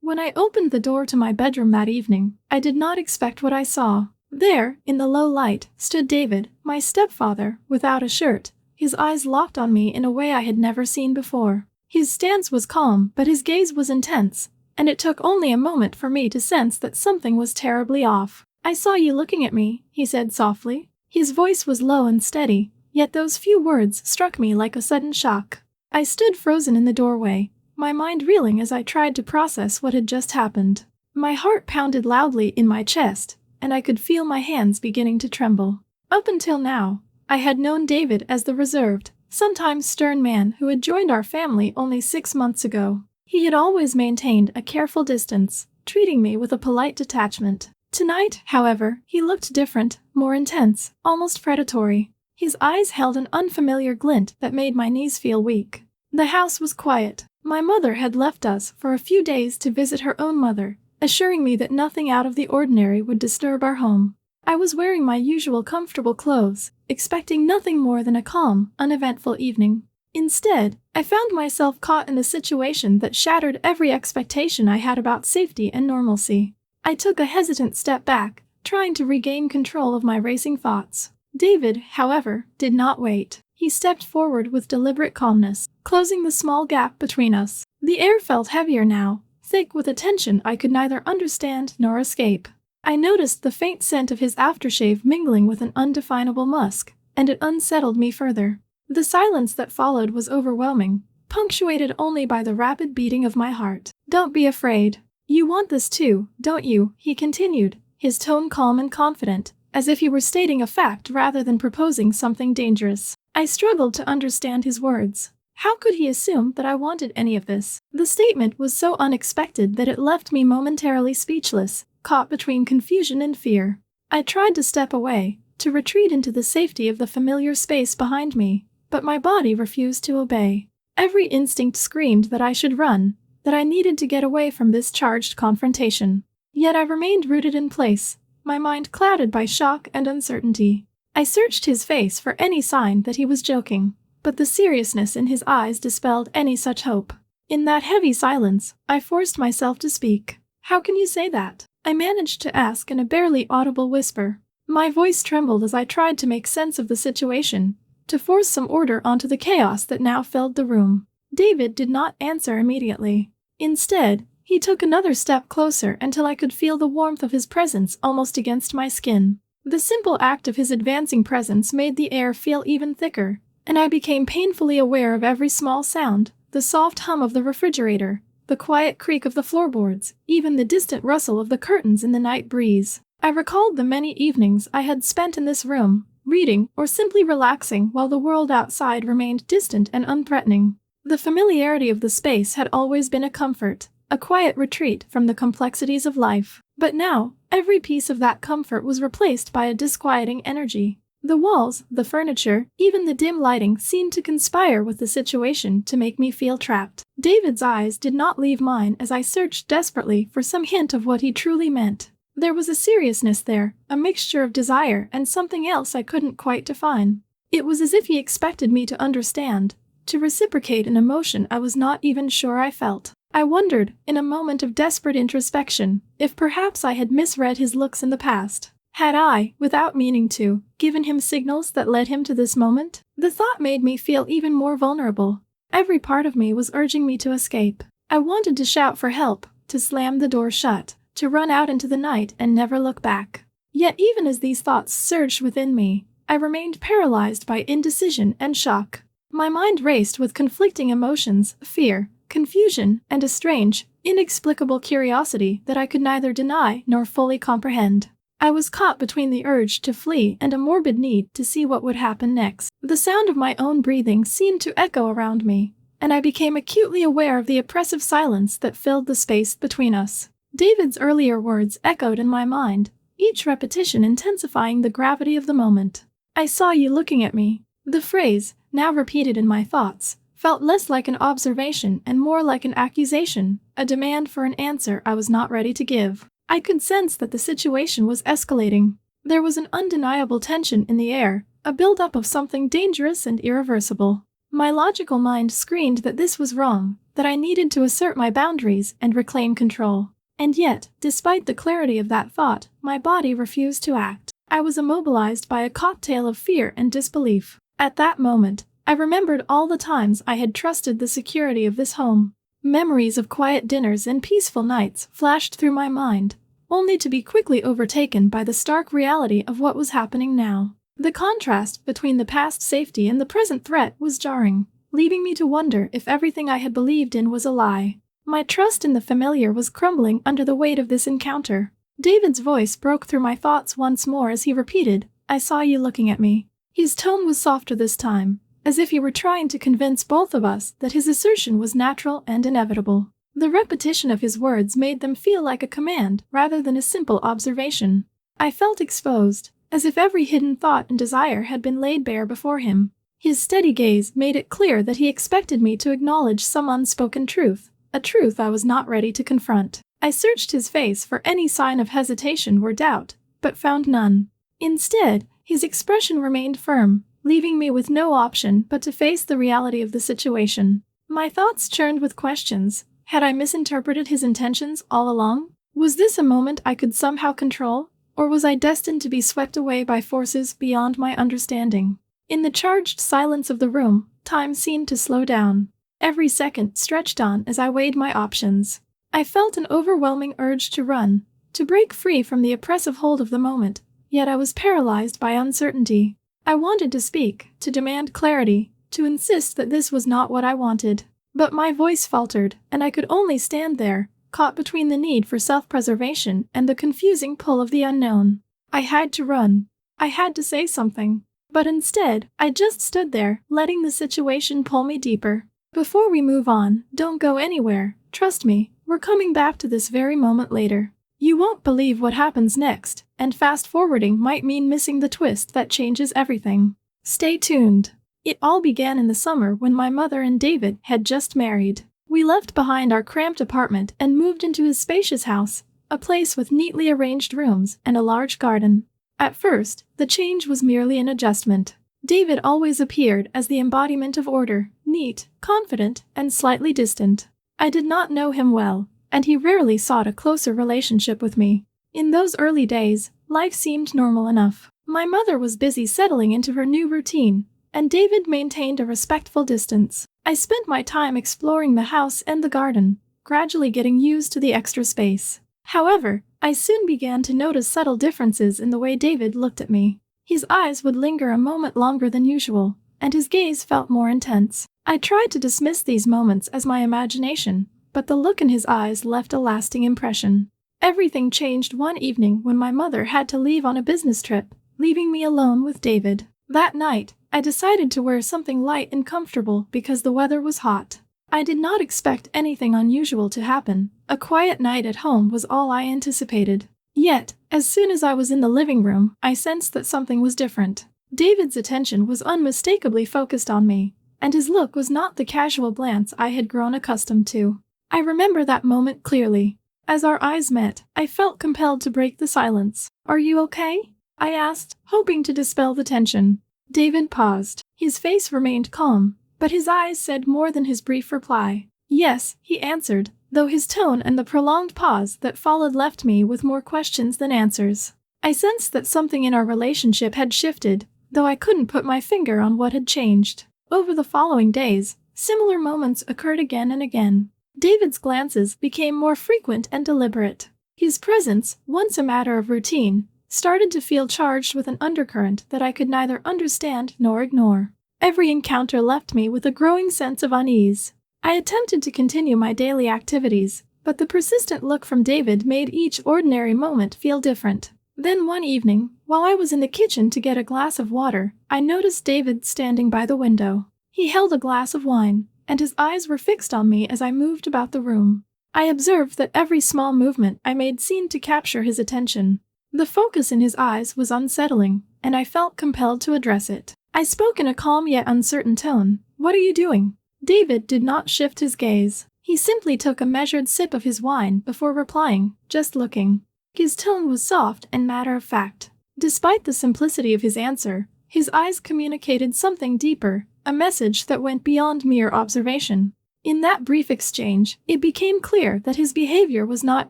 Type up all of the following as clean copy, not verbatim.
When I opened the door to my bedroom that evening, I did not expect what I saw. There, in the low light, stood David, my stepfather, without a shirt, his eyes locked on me in a way I had never seen before. His stance was calm, but his gaze was intense, and it took only a moment for me to sense that something was terribly off. "I saw you looking at me," he said softly. His voice was low and steady, yet those few words struck me like a sudden shock. I stood frozen in the doorway, my mind reeling as I tried to process what had just happened. My heart pounded loudly in my chest, and I could feel my hands beginning to tremble. Up until now, I had known David as the reserved, sometimes stern man who had joined our family only 6 months ago. He had always maintained a careful distance, treating me with a polite detachment. Tonight, however, he looked different, more intense, almost predatory. His eyes held an unfamiliar glint that made my knees feel weak. The house was quiet. My mother had left us for a few days to visit her own mother, assuring me that nothing out of the ordinary would disturb our home. I was wearing my usual comfortable clothes, expecting nothing more than a calm, uneventful evening. Instead, I found myself caught in a situation that shattered every expectation I had about safety and normalcy. I took a hesitant step back, trying to regain control of my racing thoughts. David, however, did not wait. He stepped forward with deliberate calmness, closing the small gap between us. The air felt heavier now, thick with a tension I could neither understand nor escape. I noticed the faint scent of his aftershave mingling with an undefinable musk, and it unsettled me further. The silence that followed was overwhelming, punctuated only by the rapid beating of my heart. "Don't be afraid. You want this too, don't you?" he continued, his tone calm and confident, as if he were stating a fact rather than proposing something dangerous. I struggled to understand his words. How could he assume that I wanted any of this? The statement was so unexpected that it left me momentarily speechless, caught between confusion and fear. I tried to step away, to retreat into the safety of the familiar space behind me, but my body refused to obey. Every instinct screamed that I should run, that I needed to get away from this charged confrontation. Yet I remained rooted in place, my mind clouded by shock and uncertainty. I searched his face for any sign that he was joking, but the seriousness in his eyes dispelled any such hope. In that heavy silence, I forced myself to speak. "How can you say that?" I managed to ask in a barely audible whisper. My voice trembled as I tried to make sense of the situation, to force some order onto the chaos that now filled the room. David did not answer immediately. Instead, he took another step closer until I could feel the warmth of his presence almost against my skin. The simple act of his advancing presence made the air feel even thicker, and I became painfully aware of every small sound, the soft hum of the refrigerator, the quiet creak of the floorboards, even the distant rustle of the curtains in the night breeze. I recalled the many evenings I had spent in this room, reading or simply relaxing while the world outside remained distant and unthreatening. The familiarity of the space had always been a comfort, a quiet retreat from the complexities of life. But now, every piece of that comfort was replaced by a disquieting energy. The walls, the furniture, even the dim lighting seemed to conspire with the situation to make me feel trapped. David's eyes did not leave mine as I searched desperately for some hint of what he truly meant. There was a seriousness there, a mixture of desire and something else I couldn't quite define. It was as if he expected me to understand, to reciprocate an emotion I was not even sure I felt. I wondered, in a moment of desperate introspection, if perhaps I had misread his looks in the past. Had I, without meaning to, given him signals that led him to this moment? The thought made me feel even more vulnerable. Every part of me was urging me to escape. I wanted to shout for help, to slam the door shut, to run out into the night and never look back. Yet even as these thoughts surged within me, I remained paralyzed by indecision and shock. My mind raced with conflicting emotions, fear, confusion, and a strange, inexplicable curiosity that I could neither deny nor fully comprehend. I was caught between the urge to flee and a morbid need to see what would happen next. The sound of my own breathing seemed to echo around me, and I became acutely aware of the oppressive silence that filled the space between us. David's earlier words echoed in my mind, each repetition intensifying the gravity of the moment. "I saw you looking at me." The phrase, now repeated in my thoughts, felt less like an observation and more like an accusation, a demand for an answer I was not ready to give. I could sense that the situation was escalating. There was an undeniable tension in the air, a build-up of something dangerous and irreversible. My logical mind screamed that this was wrong, that I needed to assert my boundaries and reclaim control. And yet, despite the clarity of that thought, my body refused to act. I was immobilized by a cocktail of fear and disbelief. At that moment, I remembered all the times I had trusted the security of this home. Memories of quiet dinners and peaceful nights flashed through my mind, only to be quickly overtaken by the stark reality of what was happening now. The contrast between the past safety and the present threat was jarring, leaving me to wonder if everything I had believed in was a lie. My trust in the familiar was crumbling under the weight of this encounter. David's voice broke through my thoughts once more as he repeated, "I saw you looking at me." His tone was softer this time, as if he were trying to convince both of us that his assertion was natural and inevitable. The repetition of his words made them feel like a command rather than a simple observation. I felt exposed, as if every hidden thought and desire had been laid bare before him. His steady gaze made it clear that he expected me to acknowledge some unspoken truth, a truth I was not ready to confront. I searched his face for any sign of hesitation or doubt, but found none. Instead, his expression remained firm, leaving me with no option but to face the reality of the situation. My thoughts churned with questions. Had I misinterpreted his intentions all along? Was this a moment I could somehow control, or was I destined to be swept away by forces beyond my understanding? In the charged silence of the room, time seemed to slow down. Every second stretched on as I weighed my options. I felt an overwhelming urge to run, to break free from the oppressive hold of the moment, yet I was paralyzed by uncertainty. I wanted to speak, to demand clarity, to insist that this was not what I wanted. But my voice faltered, and I could only stand there, caught between the need for self-preservation and the confusing pull of the unknown. I had to run. I had to say something. But instead, I just stood there, letting the situation pull me deeper. Before we move on, don't go anywhere. Trust me, we're coming back to this very moment later. You won't believe what happens next, and fast-forwarding might mean missing the twist that changes everything. Stay tuned. It all began in the summer when my mother and David had just married. We left behind our cramped apartment and moved into his spacious house, a place with neatly arranged rooms and a large garden. At first, the change was merely an adjustment. David always appeared as the embodiment of order, neat, confident, and slightly distant. I did not know him well, and he rarely sought a closer relationship with me. In those early days, life seemed normal enough. My mother was busy settling into her new routine, and David maintained a respectful distance. I spent my time exploring the house and the garden, gradually getting used to the extra space. However, I soon began to notice subtle differences in the way David looked at me. His eyes would linger a moment longer than usual, and his gaze felt more intense. I tried to dismiss these moments as my imagination, but the look in his eyes left a lasting impression. Everything changed one evening when my mother had to leave on a business trip, leaving me alone with David. That night, I decided to wear something light and comfortable because the weather was hot. I did not expect anything unusual to happen. A quiet night at home was all I anticipated. Yet, as soon as I was in the living room, I sensed that something was different. David's attention was unmistakably focused on me, and his look was not the casual glance I had grown accustomed to. I remember that moment clearly. As our eyes met, I felt compelled to break the silence. "Are you okay?" I asked, hoping to dispel the tension. David paused. His face remained calm, but his eyes said more than his brief reply. "Yes," he answered, though his tone and the prolonged pause that followed left me with more questions than answers. I sensed that something in our relationship had shifted, though I couldn't put my finger on what had changed. Over the following days, similar moments occurred again and again. David's glances became more frequent and deliberate. His presence, once a matter of routine, started to feel charged with an undercurrent that I could neither understand nor ignore. Every encounter left me with a growing sense of unease. I attempted to continue my daily activities, but the persistent look from David made each ordinary moment feel different. Then one evening, while I was in the kitchen to get a glass of water, I noticed David standing by the window. He held a glass of wine, and his eyes were fixed on me as I moved about the room. I observed that every small movement I made seemed to capture his attention. The focus in his eyes was unsettling, and I felt compelled to address it. I spoke in a calm yet uncertain tone. "What are you doing?" David did not shift his gaze. He simply took a measured sip of his wine before replying, "Just looking." His tone was soft and matter-of-fact. Despite the simplicity of his answer, His eyes communicated something deeper, a message that went beyond mere observation. In that brief exchange, it became clear that his behavior was not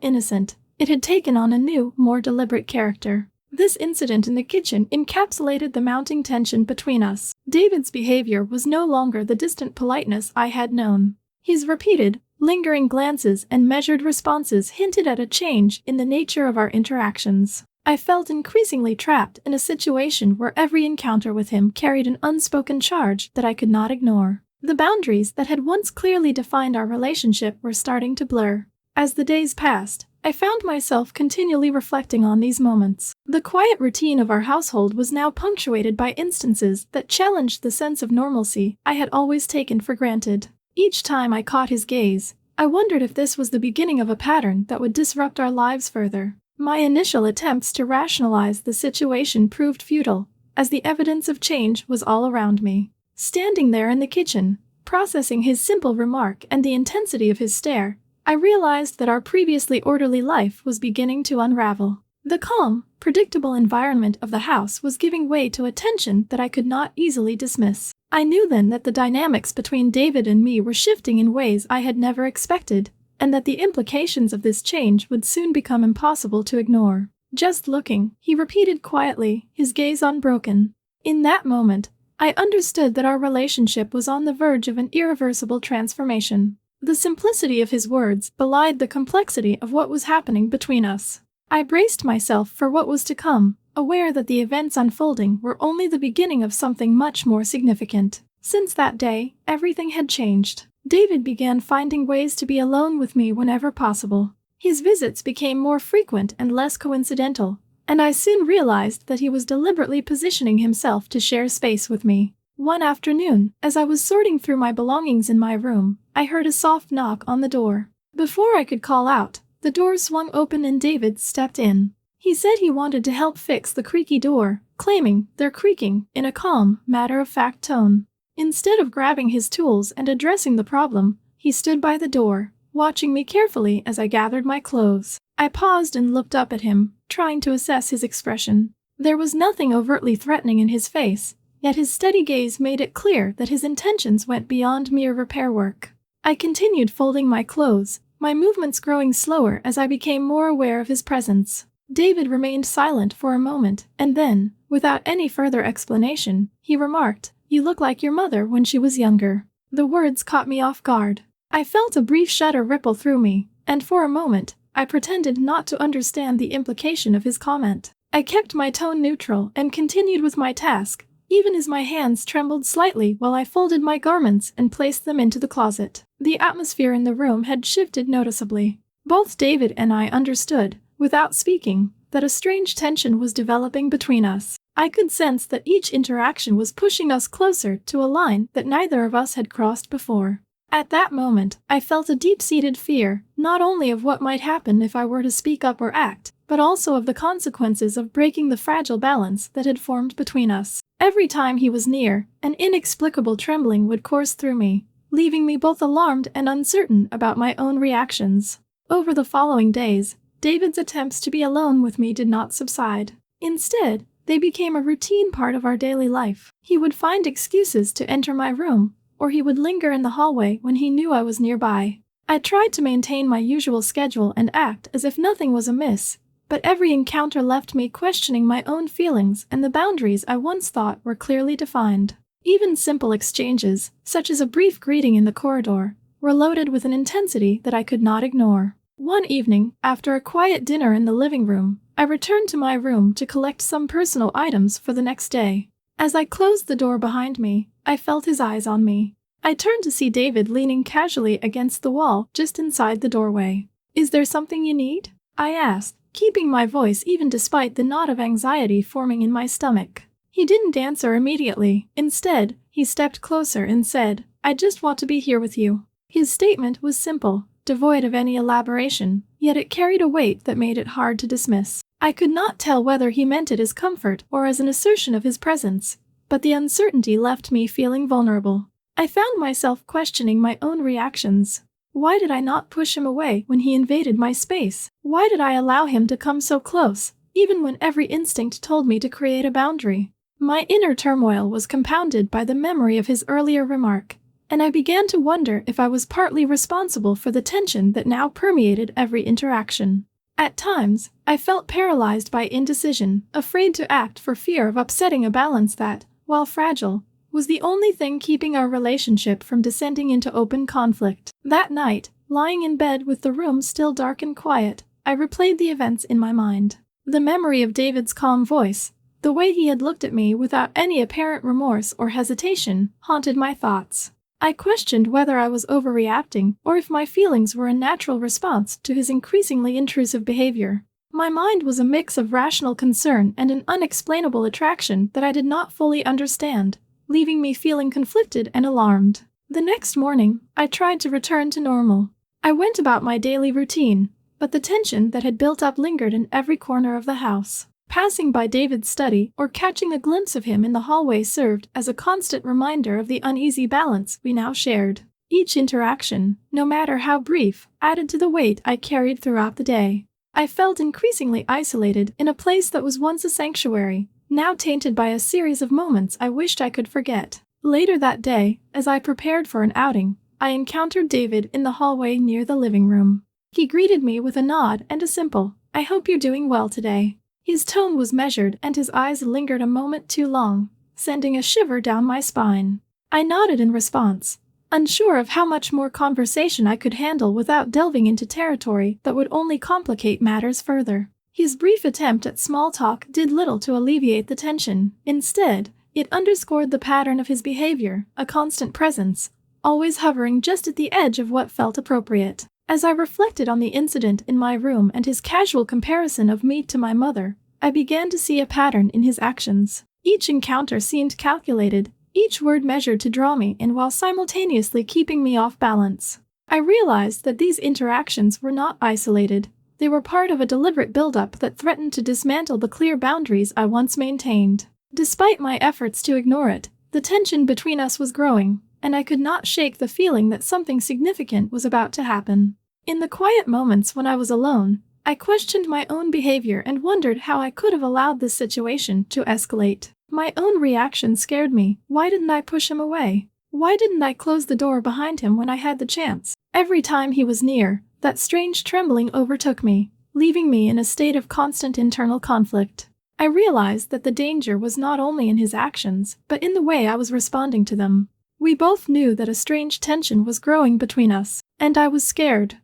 innocent. It had taken on a new, more deliberate character. This incident in the kitchen encapsulated the mounting tension between us. David's behavior was no longer the distant politeness I had known. His repeated, lingering glances and measured responses hinted at a change in the nature of our interactions. I felt increasingly trapped in a situation where every encounter with him carried an unspoken charge that I could not ignore. The boundaries that had once clearly defined our relationship were starting to blur. As the days passed, I found myself continually reflecting on these moments. The quiet routine of our household was now punctuated by instances that challenged the sense of normalcy I had always taken for granted. Each time I caught his gaze, I wondered if this was the beginning of a pattern that would disrupt our lives further. My initial attempts to rationalize the situation proved futile, as the evidence of change was all around me. Standing there in the kitchen, processing his simple remark and the intensity of his stare, I realized that our previously orderly life was beginning to unravel. The calm, predictable environment of the house was giving way to a tension that I could not easily dismiss. I knew then that the dynamics between David and me were shifting in ways I had never expected, and that the implications of this change would soon become impossible to ignore. "Just looking," he repeated quietly, his gaze unbroken. In that moment, I understood that our relationship was on the verge of an irreversible transformation. The simplicity of his words belied the complexity of what was happening between us. I braced myself for what was to come, aware that the events unfolding were only the beginning of something much more significant. Since that day, everything had changed. David began finding ways to be alone with me whenever possible. His visits became more frequent and less coincidental, and I soon realized that he was deliberately positioning himself to share space with me. One afternoon, as I was sorting through my belongings in my room, I heard a soft knock on the door. Before I could call out, the door swung open and David stepped in. He said he wanted to help fix the creaky door, claiming their creaking in a calm, matter-of-fact tone. Instead of grabbing his tools and addressing the problem, he stood by the door, watching me carefully as I gathered my clothes. I paused and looked up at him, trying to assess his expression. There was nothing overtly threatening in his face, yet his steady gaze made it clear that his intentions went beyond mere repair work. I continued folding my clothes, my movements growing slower as I became more aware of his presence. David remained silent for a moment, and then, without any further explanation, he remarked, "You look like your mother when she was younger." The words caught me off guard. I felt a brief shudder ripple through me, and for a moment, I pretended not to understand the implication of his comment. I kept my tone neutral and continued with my task, even as my hands trembled slightly while I folded my garments and placed them into the closet. The atmosphere in the room had shifted noticeably. Both David and I understood, without speaking, that a strange tension was developing between us. I could sense that each interaction was pushing us closer to a line that neither of us had crossed before. At that moment, I felt a deep-seated fear, not only of what might happen if I were to speak up or act, but also of the consequences of breaking the fragile balance that had formed between us. Every time he was near, an inexplicable trembling would course through me, leaving me both alarmed and uncertain about my own reactions. Over the following days, David's attempts to be alone with me did not subside. Instead, they became a routine part of our daily life. He would find excuses to enter my room, or he would linger in the hallway when he knew I was nearby. I tried to maintain my usual schedule and act as if nothing was amiss, but every encounter left me questioning my own feelings and the boundaries I once thought were clearly defined. Even simple exchanges, such as a brief greeting in the corridor, were loaded with an intensity that I could not ignore. One evening, after a quiet dinner in the living room, I returned to my room to collect some personal items for the next day. As I closed the door behind me, I felt his eyes on me. I turned to see David leaning casually against the wall just inside the doorway. "Is there something you need?" I asked, keeping my voice even despite the knot of anxiety forming in my stomach. He didn't answer immediately. Instead, he stepped closer and said, "I just want to be here with you." His statement was simple, devoid of any elaboration, yet it carried a weight that made it hard to dismiss. I could not tell whether he meant it as comfort or as an assertion of his presence, but the uncertainty left me feeling vulnerable. I found myself questioning my own reactions. Why did I not push him away when he invaded my space? Why did I allow him to come so close, even when every instinct told me to create a boundary? My inner turmoil was compounded by the memory of his earlier remark, and I began to wonder if I was partly responsible for the tension that now permeated every interaction. At times, I felt paralyzed by indecision, afraid to act for fear of upsetting a balance that, while fragile, was the only thing keeping our relationship from descending into open conflict. That night, lying in bed with the room still dark and quiet, I replayed the events in my mind. The memory of David's calm voice, the way he had looked at me without any apparent remorse or hesitation, haunted my thoughts. I questioned whether I was overreacting or if my feelings were a natural response to his increasingly intrusive behavior. My mind was a mix of rational concern and an unexplainable attraction that I did not fully understand, leaving me feeling conflicted and alarmed. The next morning, I tried to return to normal. I went about my daily routine, but the tension that had built up lingered in every corner of the house. Passing by David's study or catching a glimpse of him in the hallway served as a constant reminder of the uneasy balance we now shared. Each interaction, no matter how brief, added to the weight I carried throughout the day. I felt increasingly isolated in a place that was once a sanctuary, now tainted by a series of moments I wished I could forget. Later that day, as I prepared for an outing, I encountered David in the hallway near the living room. He greeted me with a nod and a simple, "I hope you're doing well today." His tone was measured and his eyes lingered a moment too long, sending a shiver down my spine. I nodded in response, unsure of how much more conversation I could handle without delving into territory that would only complicate matters further. His brief attempt at small talk did little to alleviate the tension. Instead, it underscored the pattern of his behavior, a constant presence, always hovering just at the edge of what felt appropriate. As I reflected on the incident in my room and his casual comparison of me to my mother, I began to see a pattern in his actions. Each encounter seemed calculated, each word measured to draw me in while simultaneously keeping me off balance. I realized that these interactions were not isolated. They were part of a deliberate buildup that threatened to dismantle the clear boundaries I once maintained. Despite my efforts to ignore it, the tension between us was growing, and I could not shake the feeling that something significant was about to happen. In the quiet moments when I was alone, I questioned my own behavior and wondered how I could have allowed this situation to escalate. My own reaction scared me. Why didn't I push him away? Why didn't I close the door behind him when I had the chance? Every time he was near, that strange trembling overtook me, leaving me in a state of constant internal conflict. I realized that the danger was not only in his actions, but in the way I was responding to them. We both knew that a strange tension was growing between us, and I was scared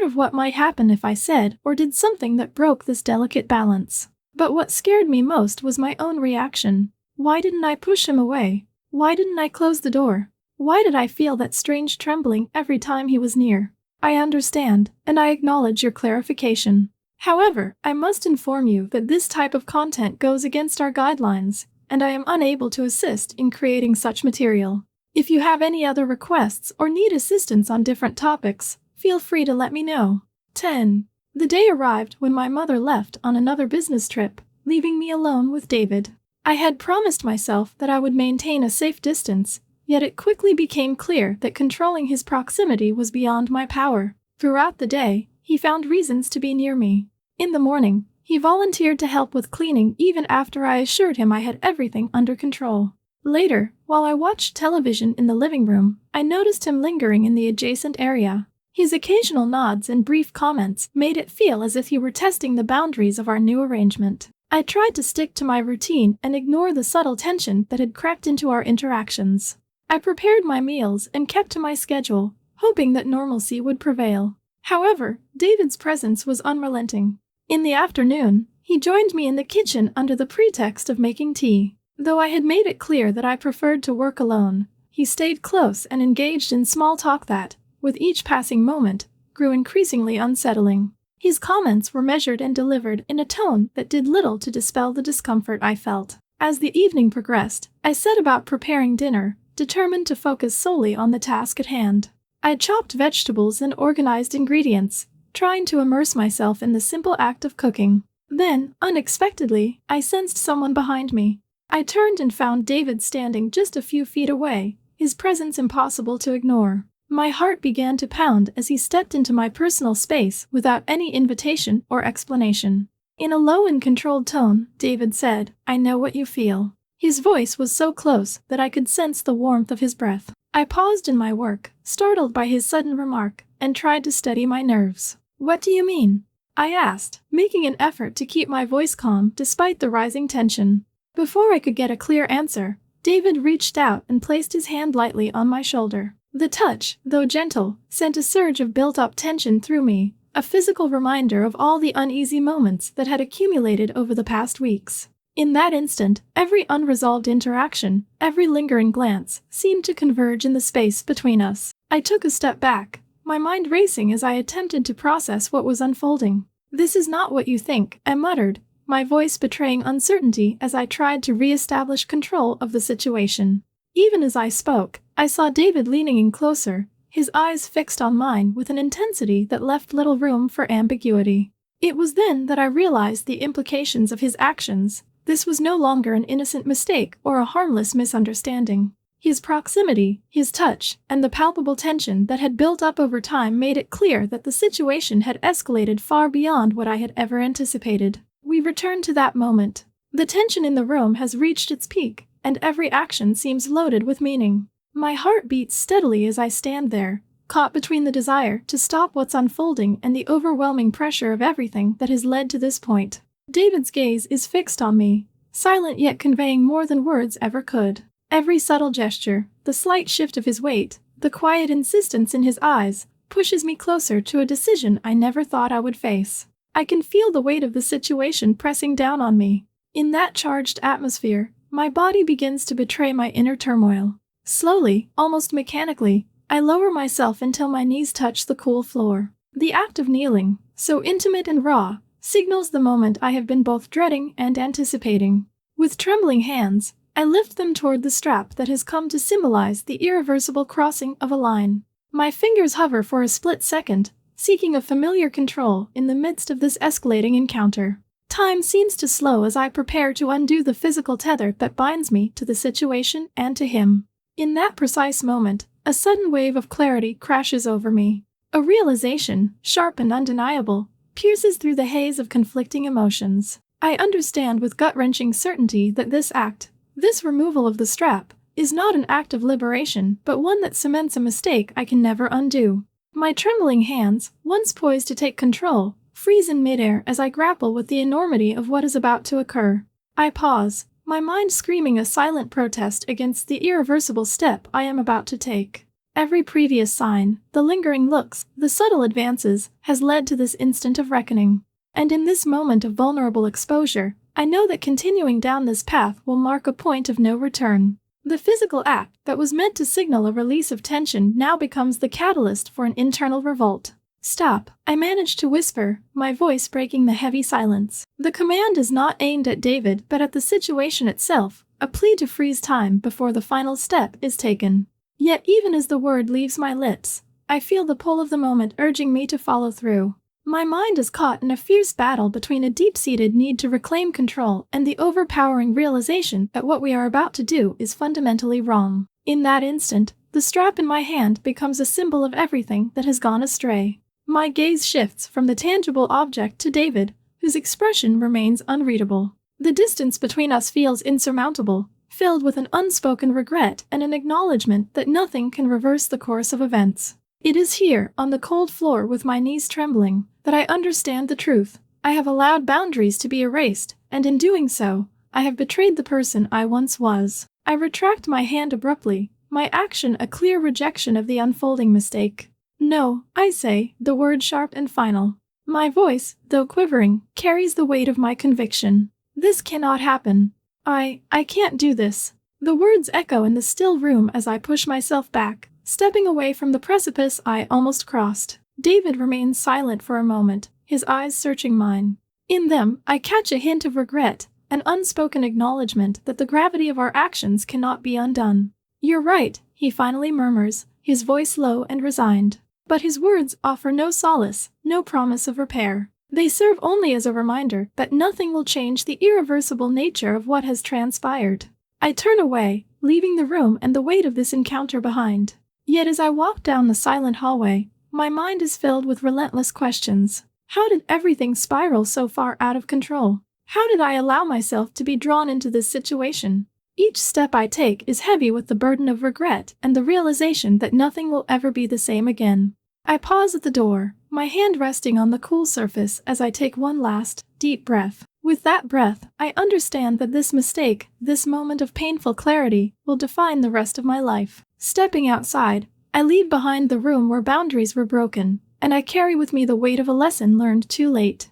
of what might happen if I said or did something that broke this delicate balance. But what scared me most was my own reaction. Why didn't I push him away? Why didn't I close the door? Why did I feel that strange trembling every time he was near? I understand, and I acknowledge your clarification. However, I must inform you that this type of content goes against our guidelines, and I am unable to assist in creating such material. If you have any other requests or need assistance on different topics, feel free to let me know. 10. The day arrived when my mother left on another business trip, leaving me alone with David. I had promised myself that I would maintain a safe distance, yet it quickly became clear that controlling his proximity was beyond my power. Throughout the day, he found reasons to be near me. In the morning, he volunteered to help with cleaning even after I assured him I had everything under control. Later, while I watched television in the living room, I noticed him lingering in the adjacent area. His occasional nods and brief comments made it feel as if he were testing the boundaries of our new arrangement. I tried to stick to my routine and ignore the subtle tension that had crept into our interactions. I prepared my meals and kept to my schedule, hoping that normalcy would prevail. However, David's presence was unrelenting. In the afternoon, he joined me in the kitchen under the pretext of making tea. Though I had made it clear that I preferred to work alone, he stayed close and engaged in small talk that, with each passing moment, grew increasingly unsettling. His comments were measured and delivered in a tone that did little to dispel the discomfort I felt. As the evening progressed, I set about preparing dinner, determined to focus solely on the task at hand. I chopped vegetables and organized ingredients, trying to immerse myself in the simple act of cooking. Then, unexpectedly, I sensed someone behind me. I turned and found David standing just a few feet away, his presence impossible to ignore. My heart began to pound as he stepped into my personal space without any invitation or explanation. In a low and controlled tone, David said, "I know what you feel. His voice was so close that I could sense the warmth of his breath. I paused in my work, startled by his sudden remark, and tried to steady my nerves. "What do you mean?" I asked, making an effort to keep my voice calm despite the rising tension. Before I could get a clear answer, David reached out and placed his hand lightly on my shoulder. The touch, though gentle, sent a surge of built-up tension through me, a physical reminder of all the uneasy moments that had accumulated over the past weeks. In that instant, every unresolved interaction, every lingering glance, seemed to converge in the space between us. I took a step back, my mind racing as I attempted to process what was unfolding. "This is not what you think," I muttered, my voice betraying uncertainty as I tried to re-establish control of the situation. Even as I spoke, I saw David leaning in closer, his eyes fixed on mine with an intensity that left little room for ambiguity. It was then that I realized the implications of his actions. This was no longer an innocent mistake or a harmless misunderstanding. His proximity, his touch, and the palpable tension that had built up over time made it clear that the situation had escalated far beyond what I had ever anticipated. We returned to that moment. The tension in the room has reached its peak, and every action seems loaded with meaning. My heart beats steadily as I stand there, caught between the desire to stop what's unfolding and the overwhelming pressure of everything that has led to this point. David's gaze is fixed on me, silent yet conveying more than words ever could. Every subtle gesture, the slight shift of his weight, the quiet insistence in his eyes, pushes me closer to a decision I never thought I would face. I can feel the weight of the situation pressing down on me. In that charged atmosphere, my body begins to betray my inner turmoil. Slowly, almost mechanically, I lower myself until my knees touch the cool floor. The act of kneeling, so intimate and raw, signals the moment I have been both dreading and anticipating. With trembling hands, I lift them toward the strap that has come to symbolize the irreversible crossing of a line. My fingers hover for a split second, seeking a familiar control in the midst of this escalating encounter. Time seems to slow as I prepare to undo the physical tether that binds me to the situation and to him. In that precise moment, a sudden wave of clarity crashes over me. A realization, sharp and undeniable, pierces through the haze of conflicting emotions. I understand with gut-wrenching certainty that this removal of the strap, is not an act of liberation but one that cements a mistake I can never undo. My trembling hands, once poised to take control, freeze in midair as I grapple with the enormity of what is about to occur. I pause, my mind screaming a silent protest against the irreversible step I am about to take. Every previous sign, the lingering looks, the subtle advances, has led to this instant of reckoning. And in this moment of vulnerable exposure, I know that continuing down this path will mark a point of no return. The physical act that was meant to signal a release of tension now becomes the catalyst for an internal revolt. "Stop," I manage to whisper, my voice breaking the heavy silence. The command is not aimed at David but at the situation itself, a plea to freeze time before the final step is taken. Yet even as the word leaves my lips, I feel the pull of the moment urging me to follow through. My mind is caught in a fierce battle between a deep-seated need to reclaim control and the overpowering realization that what we are about to do is fundamentally wrong. In that instant, the strap in my hand becomes a symbol of everything that has gone astray. My gaze shifts from the tangible object to David, whose expression remains unreadable. The distance between us feels insurmountable, filled with an unspoken regret and an acknowledgement that nothing can reverse the course of events. It is here, on the cold floor with my knees trembling, that I understand the truth. I have allowed boundaries to be erased, and in doing so, I have betrayed the person I once was. I retract my hand abruptly, my action a clear rejection of the unfolding mistake. "No," I say, the word sharp and final. My voice, though quivering, carries the weight of my conviction. "This cannot happen. I can't do this." The words echo in the still room as I push myself back, stepping away from the precipice I almost crossed. David remains silent for a moment, his eyes searching mine. In them, I catch a hint of regret, an unspoken acknowledgement that the gravity of our actions cannot be undone. "You're right," he finally murmurs, his voice low and resigned. But his words offer no solace, no promise of repair. They serve only as a reminder that nothing will change the irreversible nature of what has transpired. I turn away, leaving the room and the weight of this encounter behind. Yet as I walk down the silent hallway, my mind is filled with relentless questions. How did everything spiral so far out of control? How did I allow myself to be drawn into this situation? Each step I take is heavy with the burden of regret and the realization that nothing will ever be the same again. I pause at the door, my hand resting on the cool surface as I take one last, deep breath. With that breath, I understand that this mistake, this moment of painful clarity, will define the rest of my life. Stepping outside, I leave behind the room where boundaries were broken, and I carry with me the weight of a lesson learned too late.